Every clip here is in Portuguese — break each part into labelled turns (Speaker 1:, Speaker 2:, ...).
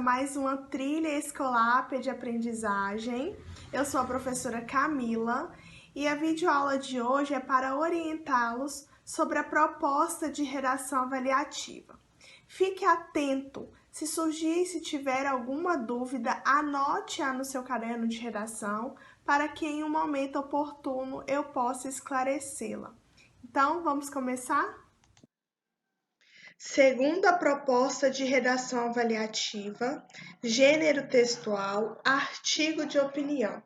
Speaker 1: mais uma trilha escolar de aprendizagem. Eu sou a professora Camila e a videoaula de hoje é para orientá-los sobre a proposta de redação avaliativa. Fique atento, se surgir e se tiver alguma dúvida, anote-a no seu caderno de redação para que em um momento oportuno eu possa esclarecê-la. Então, vamos começar? Segunda proposta de redação avaliativa, gênero textual, artigo de opinião.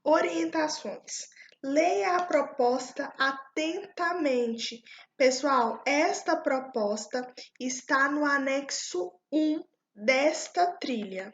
Speaker 1: Orientações. Leia a proposta atentamente. Pessoal, esta proposta está no anexo 1 desta trilha.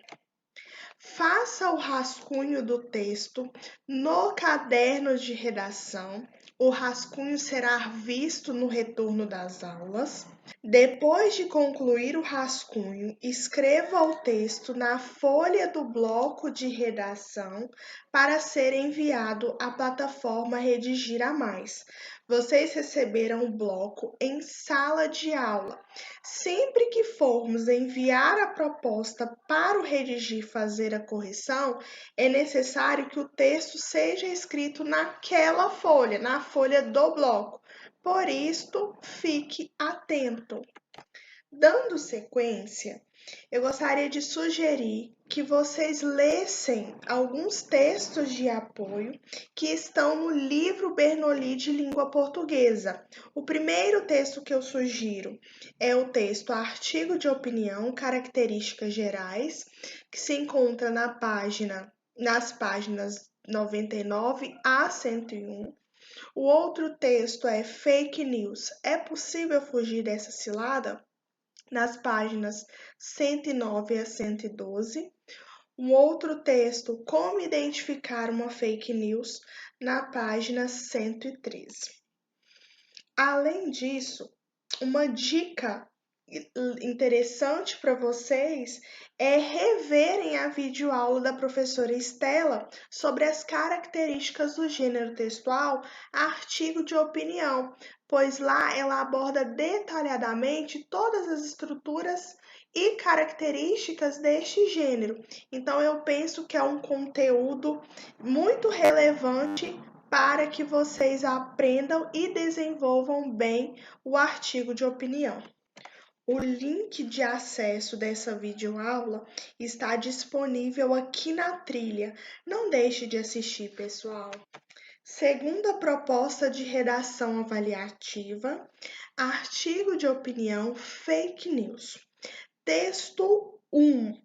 Speaker 1: Faça o rascunho do texto no caderno de redação. O rascunho será visto no retorno das aulas. Depois de concluir o rascunho, escreva o texto na folha do bloco de redação para ser enviado à plataforma Redigir a Mais. Vocês receberam o bloco em sala de aula. Sempre que formos enviar a proposta para o Redigir fazer a correção, é necessário que o texto seja escrito naquela folha, na folha do bloco. Por isto, fique atento. Dando sequência, eu gostaria de sugerir que vocês lessem alguns textos de apoio que estão no livro Bernoulli de Língua Portuguesa. O primeiro texto que eu sugiro é o texto Artigo de Opinião, Características Gerais, que se encontra nas páginas 99 a 101. O outro texto é Fake News. É possível fugir dessa cilada? Nas páginas 109 a 112. Um outro texto, Como Identificar uma Fake News, na página 113. Além disso, uma dica interessante para vocês é reverem a videoaula da professora Estela sobre as características do gênero textual, artigo de opinião, pois lá ela aborda detalhadamente todas as estruturas e características deste gênero. Então eu penso que é um conteúdo muito relevante para que vocês aprendam e desenvolvam bem o artigo de opinião. O link de acesso dessa videoaula está disponível aqui na trilha. Não deixe de assistir, pessoal. Segunda proposta de redação avaliativa, artigo de opinião, fake news. Texto 1.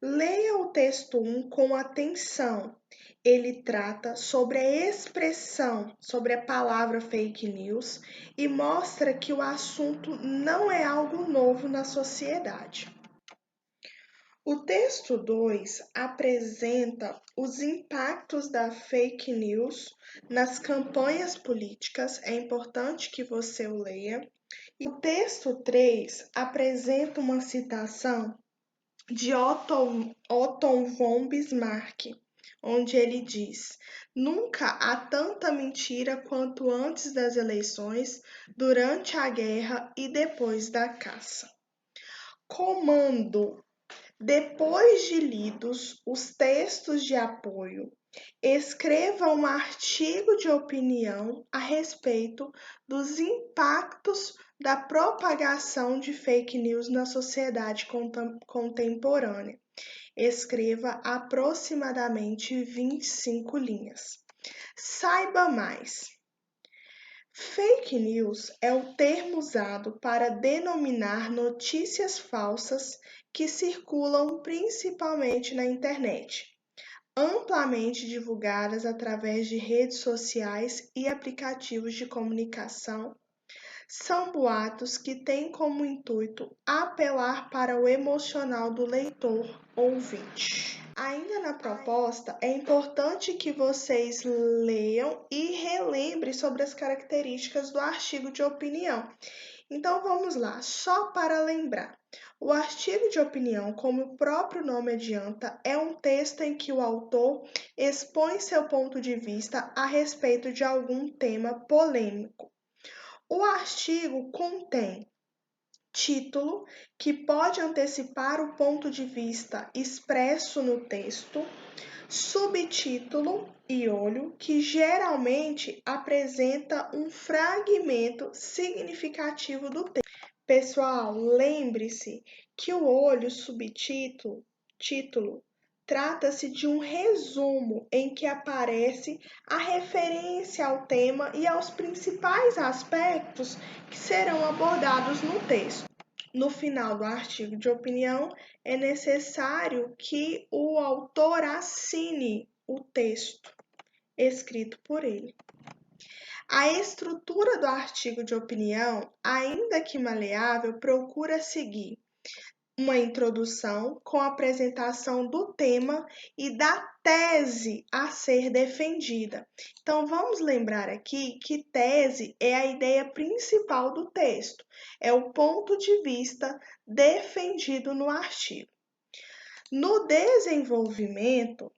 Speaker 1: Leia o texto 1 com atenção. Ele trata sobre a expressão, sobre a palavra fake news e mostra que o assunto não é algo novo na sociedade. O texto 2 apresenta os impactos da fake news nas campanhas políticas. É importante que você o leia. E o texto 3 apresenta uma citação de Otto von Bismarck, onde ele diz: nunca há tanta mentira quanto antes das eleições, durante a guerra e depois da caça. Comando. Depois de lidos os textos de apoio, escreva um artigo de opinião a respeito dos impactos da propagação de fake news na sociedade contemporânea. Escreva aproximadamente 25 linhas. Saiba mais. Fake news é o termo usado para denominar notícias falsas que circulam principalmente na internet, amplamente divulgadas através de redes sociais e aplicativos de comunicação. São boatos que têm como intuito apelar para o emocional do leitor ouvinte. Ainda na proposta, é importante que vocês leiam e relembrem sobre as características do artigo de opinião. Então vamos lá, só para lembrar. O artigo de opinião, como o próprio nome adianta, é um texto em que o autor expõe seu ponto de vista a respeito de algum tema polêmico. O artigo contém título, que pode antecipar o ponto de vista expresso no texto, subtítulo e olho, que geralmente apresenta um fragmento significativo do texto. Pessoal, lembre-se que o olho título, trata-se de um resumo em que aparece a referência ao tema e aos principais aspectos que serão abordados no texto. No final do artigo de opinião, é necessário que o autor assine o texto escrito por ele. A estrutura do artigo de opinião, ainda que maleável, procura seguir uma introdução com a apresentação do tema e da tese a ser defendida. Então, vamos lembrar aqui que tese é a ideia principal do texto, é o ponto de vista defendido no artigo. No desenvolvimento,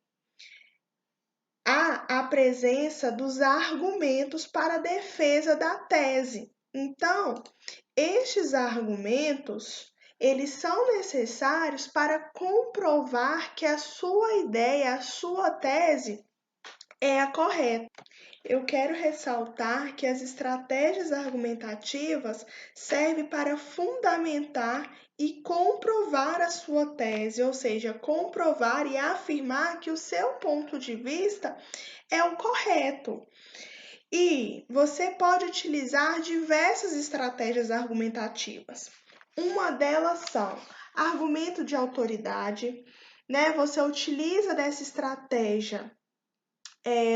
Speaker 1: há a presença dos argumentos para a defesa da tese. Então, estes argumentos, eles são necessários para comprovar que a sua ideia, a sua tese é a correta. Eu quero ressaltar que as estratégias argumentativas servem para fundamentar e comprovar a sua tese, ou seja, comprovar e afirmar que o seu ponto de vista é o correto. E você pode utilizar diversas estratégias argumentativas. Uma delas são argumento de autoridade, né? Você utiliza dessa estratégia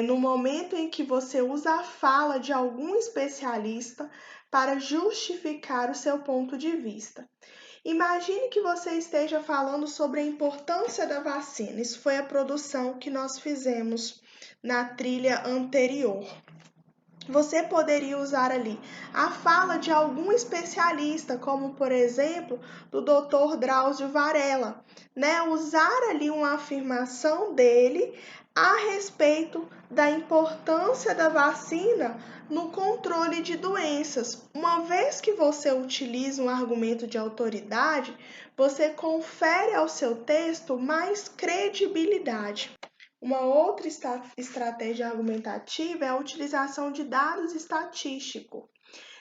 Speaker 1: no momento em que você usa a fala de algum especialista para justificar o seu ponto de vista. Imagine que você esteja falando sobre a importância da vacina. Isso foi a produção que nós fizemos na trilha anterior. Você poderia usar ali a fala de algum especialista, como por exemplo, do Dr. Drauzio Varella, né? Usar ali uma afirmação dele a respeito da importância da vacina no controle de doenças. Uma vez que você utiliza um argumento de autoridade, você confere ao seu texto mais credibilidade. Uma outra estratégia argumentativa é a utilização de dados estatísticos.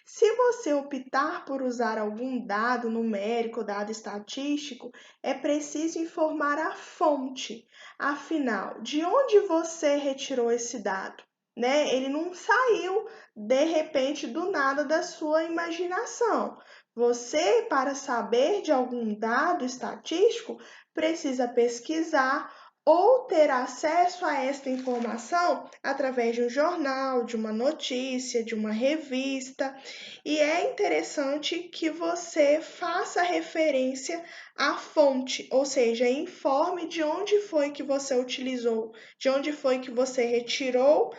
Speaker 1: Se você optar por usar algum dado numérico, dado estatístico, é preciso informar a fonte. Afinal, de onde você retirou esse dado? Né? Ele não saiu de repente do nada da sua imaginação. Você, para saber de algum dado estatístico, precisa pesquisar ou ter acesso a esta informação através de um jornal, de uma notícia, de uma revista. E é interessante que você faça referência à fonte, ou seja, informe de onde foi que você utilizou, de onde foi que você retirou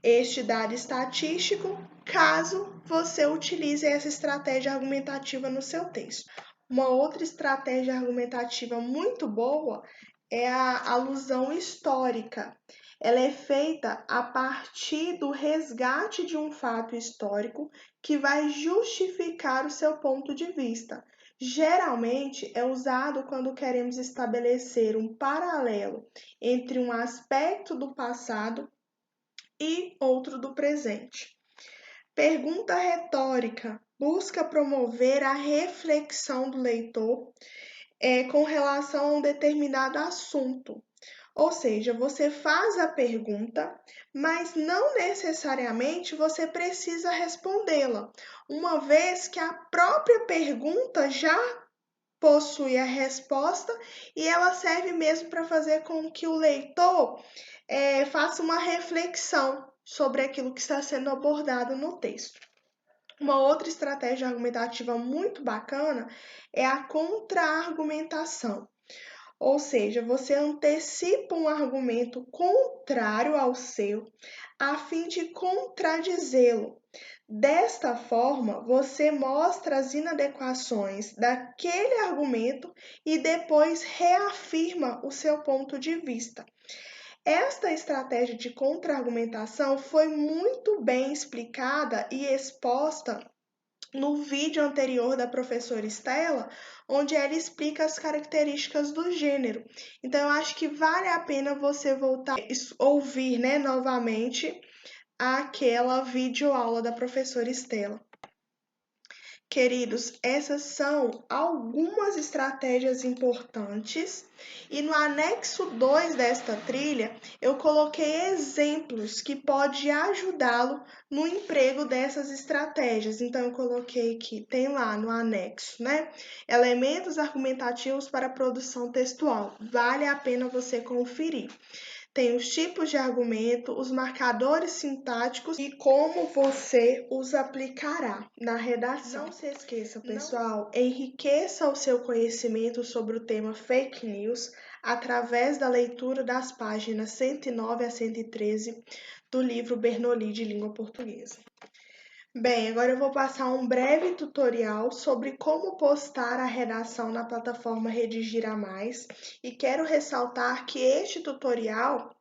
Speaker 1: este dado estatístico, caso você utilize essa estratégia argumentativa no seu texto. Uma outra estratégia argumentativa muito boa é a alusão histórica. Ela é feita a partir do resgate de um fato histórico que vai justificar o seu ponto de vista. Geralmente é usado quando queremos estabelecer um paralelo entre um aspecto do passado e outro do presente. Pergunta retórica busca promover a reflexão do leitor com relação a um determinado assunto. Ou seja, você faz a pergunta, mas não necessariamente você precisa respondê-la, uma vez que a própria pergunta já possui a resposta e ela serve mesmo para fazer com que o leitor faça uma reflexão sobre aquilo que está sendo abordado no texto. Uma outra estratégia argumentativa muito bacana é a contra-argumentação. Ou seja, você antecipa um argumento contrário ao seu, a fim de contradizê-lo. Desta forma, você mostra as inadequações daquele argumento e depois reafirma o seu ponto de vista. Esta estratégia de contra-argumentação foi muito bem explicada e exposta no vídeo anterior da professora Estela, onde ela explica as características do gênero. Então, eu acho que vale a pena você voltar a ouvir, né, novamente aquela videoaula da professora Estela. Queridos, essas são algumas estratégias importantes e no anexo 2 desta trilha eu coloquei exemplos que pode ajudá-lo no emprego dessas estratégias. Então eu coloquei aqui, tem lá no anexo, né? Elementos argumentativos para a produção textual. Vale a pena você conferir. Tem os tipos de argumento, os marcadores sintáticos e como você os aplicará na redação. Não se esqueça, pessoal, enriqueça o seu conhecimento sobre o tema fake news através da leitura das páginas 109 a 113 do livro Bernoulli de Língua Portuguesa. Bem, agora eu vou passar um breve tutorial sobre como postar a redação na plataforma Redigir a Mais e quero ressaltar que este tutorial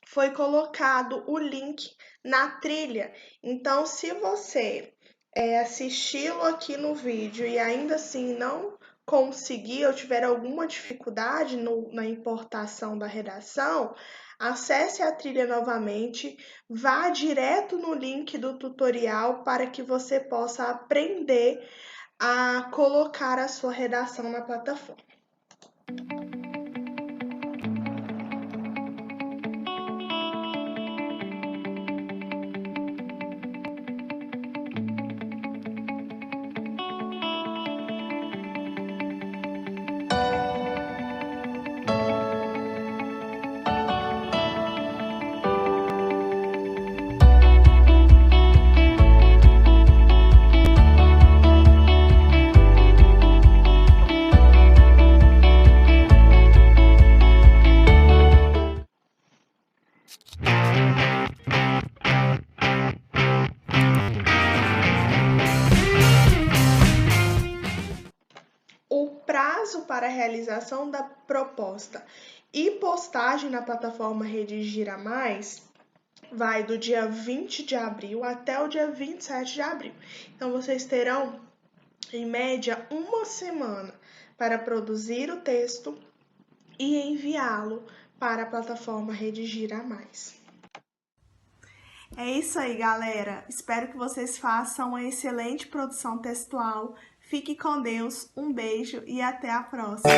Speaker 1: foi colocado o link na trilha. Então, se você assisti-lo aqui no vídeo e ainda assim não conseguir ou tiver alguma dificuldade na importação da redação, acesse a trilha novamente, vá direto no link do tutorial para que você possa aprender a colocar a sua redação na plataforma. O prazo para a realização da proposta e postagem na plataforma Redigir a Mais vai do dia 20 de abril até o dia 27 de abril. Então, vocês terão, em média, uma semana para produzir o texto e enviá-lo para a plataforma Redigir a Mais. É isso aí, galera. Espero que vocês façam uma excelente produção textual. Fique com Deus, um beijo e até a próxima!